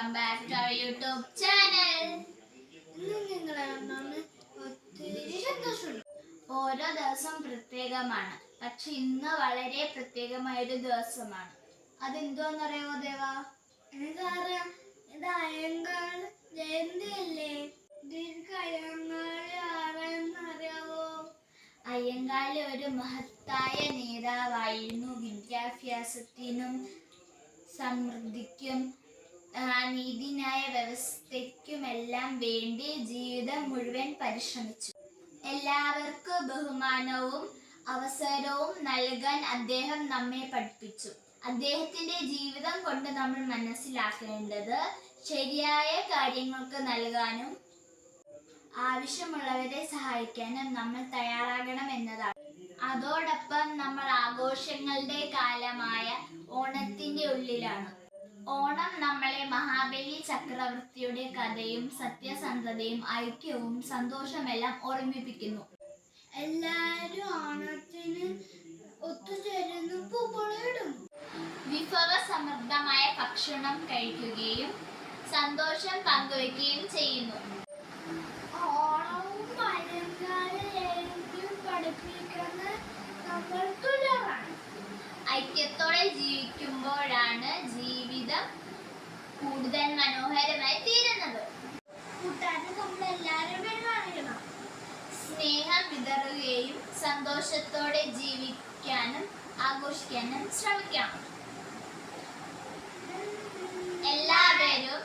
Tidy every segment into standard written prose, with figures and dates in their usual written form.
Welcome back to our YouTube channel. ഓരോ ദിവസം പ്രത്യേകമാണ്, പക്ഷെ ഇന്ന് വളരെ പ്രത്യേകമായ ഒരു ദിവസമാണ്. അതെന്തോന്നറിയാമോ ദേവാ? എനിക്കറിയാം, ഇത് അയ്യങ്കാൾ ജയന്തിയല്ലേ? അറിയാവോ? അയ്യങ്കാളി ഒരു മഹത്തായ നേതാവായിരുന്നു. വിദ്യാഭ്യാസത്തിനും സമൃദ്ധിക്കും നീതിന്യായ വ്യവസ്ഥയ്ക്കുമെല്ലാം വേണ്ടി ജീവിതം മുഴുവൻ പരിശ്രമിച്ചു. എല്ലാവർക്കും ബഹുമാനവും അവസരവും നൽകാൻ അദ്ദേഹം നമ്മെ പഠിപ്പിച്ചു. അദ്ദേഹത്തിന്റെ ജീവിതം കൊണ്ട് നമ്മൾ മനസ്സിലാക്കേണ്ടത് ശരിയായ കാര്യങ്ങൾക്ക് നൽകാനും ആവശ്യമുള്ളവരെ സഹായിക്കാനും നമ്മൾ തയ്യാറാകണം എന്നതാണ്. അതോടൊപ്പം നമ്മൾ ആഘോഷങ്ങളുടെ കാലമായ ഓണത്തിന്റെ ഉള്ളിലാണ്. ഓണം നമ്മളെ മഹാബലി ചക്രവർത്തിയുടെ കഥയും സത്യസന്ധതയും ഐക്യവും സന്തോഷമെല്ലാം ഓർമ്മിപ്പിക്കുന്നു. എല്ലാവരും ഓണത്തിന് ഒത്തുചേരുന്നു, പൂക്കളിടും, വിഭവസമൃദ്ധമായ ഭക്ഷണം കഴിക്കുകയും സന്തോഷം പങ്കുവയ്ക്കുകയും ചെയ്യുന്നു. ഓണവും അയ്യങ്കാളിയും പഠിപ്പിക്കുന്ന നമ്മൾ തുല്യമാണ്. ഐക്യത്തോടെ ജീവിക്കുമ്പോഴാണ് ജീവിതം കൂടുതൽ മനോഹരമായി തീരുന്നത്. കൂട്ടാനും നമ്മൾ എല്ലാവരും പെരുമാറണം. സ്നേഹം വിതറുകയും സന്തോഷത്തോടെ ജീവിക്കാനും ആഘോഷിക്കാനും ശ്രമിക്കണം. എല്ലാവരും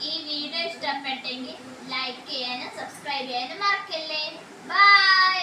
ഈ വീഡിയോ ഇഷ്ടപ്പെട്ടെങ്കിൽ ലൈക്ക് ചെയ്യാനും സബ്സ്ക്രൈബ് ചെയ്യാനും മറക്കല്ലേ. ബൈ.